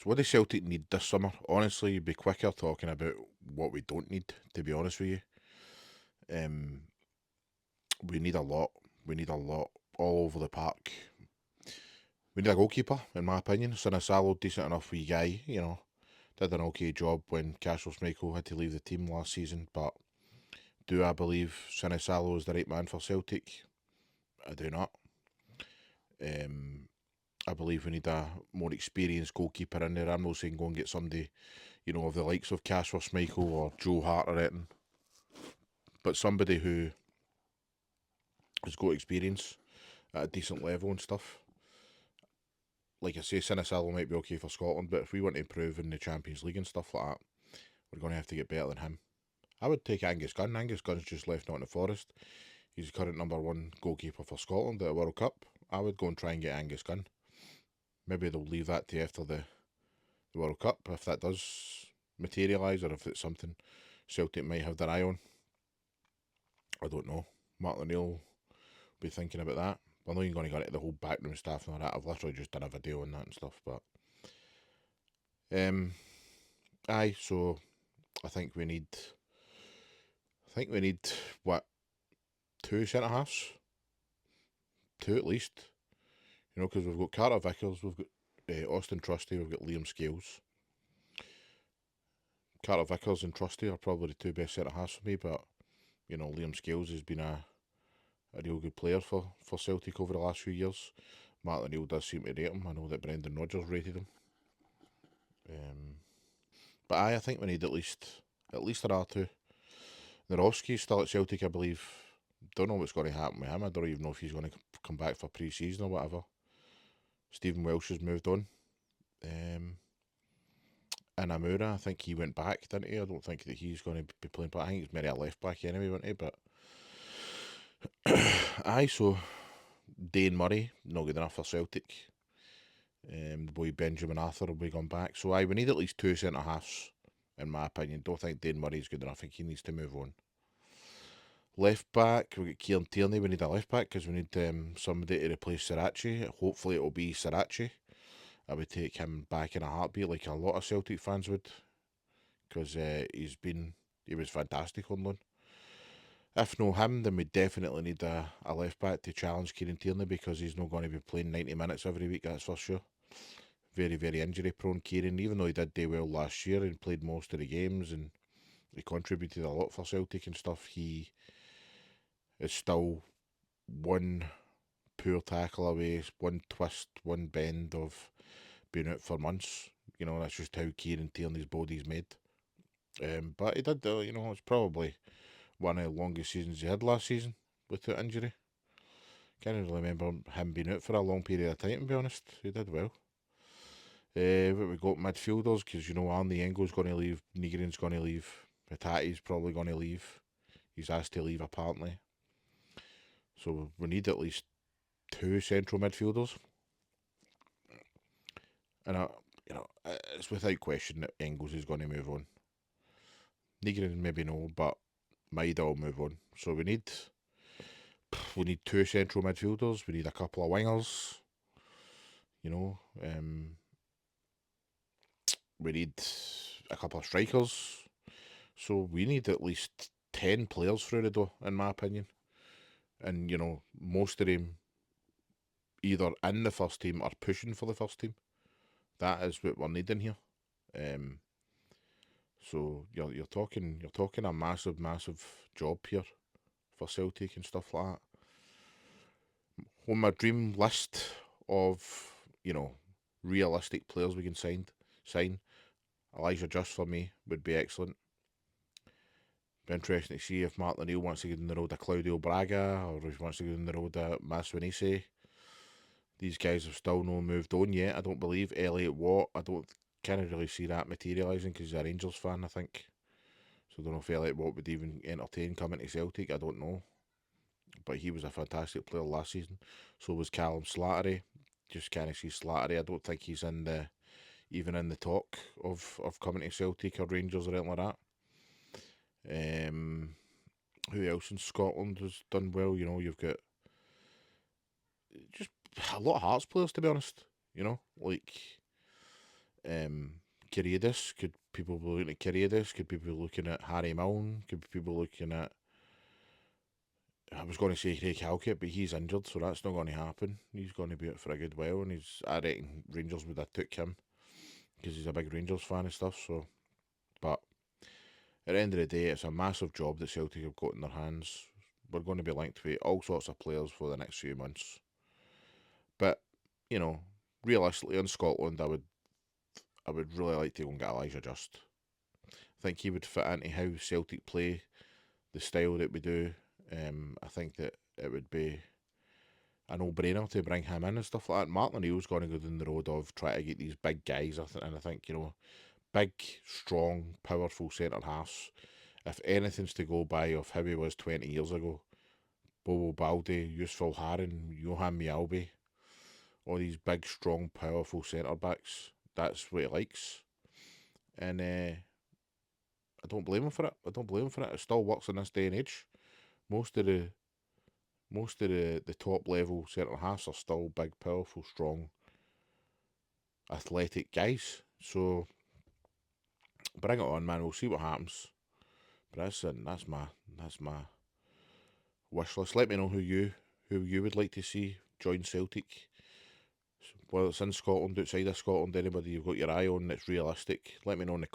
So what does Celtic need this summer? Honestly, you'd be quicker talking about what we don't need, to be honest with you. Um, we need a lot. We need a lot all over the park. We need a goalkeeper, in my opinion. Sinisalo, decent enough wee guy, did an okay job when Cashel Schmeichel had to leave the team last season, but do I believe Sinisalo is the right man for Celtic? I do not. Um, I believe we need a more experienced goalkeeper in there. I'm not saying go and get somebody, of the likes of Casper Schmeichel or Joe Hart or anything, but somebody who has got experience at a decent level and stuff. Like I say, Sinisalo might be okay for Scotland, but if we want to improve in the Champions League and stuff like that, we're going to have to get better than him. I would take Angus Gunn. Angus Gunn's just left Nottingham Forest. He's the current number one goalkeeper for Scotland at the World Cup. I would go and try and get Angus Gunn. Maybe they'll leave that to after the World Cup if that does materialise, or if it's something Celtic might have their eye on. I don't know. Martin O'Neill will be thinking about that. I know you're going to get the whole backroom staff and all that. I've literally just done a video on that and stuff, but aye. So I think we need. What, two centre halves, two at least. Because we've got Carter Vickers, we've got Austin Trusty, we've got Liam Scales. Carter Vickers and Trusty are probably the two best centre halves for me, but Liam Scales has been a real good player for Celtic over the last few years. Martin O'Neill does seem to rate him. I know that Brendan Rodgers rated him. But I think we need at least another two. Narovski's still at Celtic, I believe. Don't know what's going to happen with him. I don't even know if he's going to come back for pre-season or whatever. Stephen Welsh has moved on. And Amura, I think he went back, didn't he? I don't think that he's going to be playing, but I think he's maybe a left back anyway, wasn't he? But aye, so Dane Murray, not good enough for Celtic. The boy Benjamin Arthur will be gone back. So aye, we need at least two centre halves, in my opinion. Don't think Dane Murray's good enough. I think he needs to move on. Left back, we got Kieran Tierney. We need a left back because we need somebody to replace Srirachi. Hopefully it'll be Srirachi. I would take him back in a heartbeat, like a lot of Celtic fans would, because he was fantastic on loan. If no him, then we definitely need a left back to challenge Kieran Tierney, because he's not going to be playing 90 minutes every week, that's for sure. Very, very injury prone Kieran, even though he did do well last year and played most of the games and he contributed a lot for Celtic and stuff. He is still one poor tackle away, one twist, one bend of being out for months. That's just how Kieran Tierney's body's made. But he did, it's probably one of the longest seasons he had last season without injury. Can't really remember him being out for a long period of time, to be honest. He did well. What we got midfielders, because Arnie Engel's going to leave, Nigrin's going to leave, Hitati's probably going to leave. He's asked to leave apparently. So we need at least two central midfielders. And it's without question that Engels is going to move on. Nigrin maybe no, but Maida will move on. So we need two central midfielders. We need a couple of wingers. We need a couple of strikers. So we need at least 10 players through the door, in my opinion. And, most of them either in the first team or pushing for the first team. That is what we're needing here. So you're talking a massive job here for Celtic and stuff like that. On my dream list of realistic players we can sign, Elijah Just for me would be excellent. Be interesting to see if Martin O'Neill wants to go down the road of Claudio Braga or if he wants to go down the road of Maswinise. These guys have still not moved on yet, I don't believe. Elliot Watt, can't really see that materialising because he's a Rangers fan, I think. So I don't know if Elliot Watt would even entertain coming to Celtic, I don't know. But he was a fantastic player last season. So was Callum Slattery. Just can't see Slattery. I don't think he's even in the talk of coming to Celtic or Rangers or anything like that. Who else in Scotland has done well? You've got just a lot of Hearts players, to be honest. Like Kariadis, could people be looking at Kariadis? Could people be looking at Harry Milne? Could people be looking at, I was going to say Craig Halkett, but he's injured, so that's not going to happen. He's going to be out for a good while, and I reckon Rangers would have took him because he's a big Rangers fan and stuff. So, but at the end of the day, it's a massive job that Celtic have got in their hands. We're going to be linked with all sorts of players for the next few months. But, realistically in Scotland, I would really like to go and get Elijah Just. I think he would fit into how Celtic play, the style that we do. I think that it would be a no-brainer to bring him in and stuff like that. Martin O'Neill's going to go down the road of trying to get these big guys, and I think, big, strong, powerful centre-halves. If anything's to go by of how he was 20 years ago, Bobo Baldi, Yusufal Haran, Johan Mialbi, all these big, strong, powerful centre-backs, that's what he likes. And I don't blame him for it. It still works in this day and age. Most of the top level centre halves are still big, powerful, strong, athletic guys. So bring it on, man. We'll see what happens. But that's my wish list. Let me know who you would like to see join Celtic. Whether it's in Scotland, outside of Scotland, anybody you've got your eye on that's realistic. Let me know in the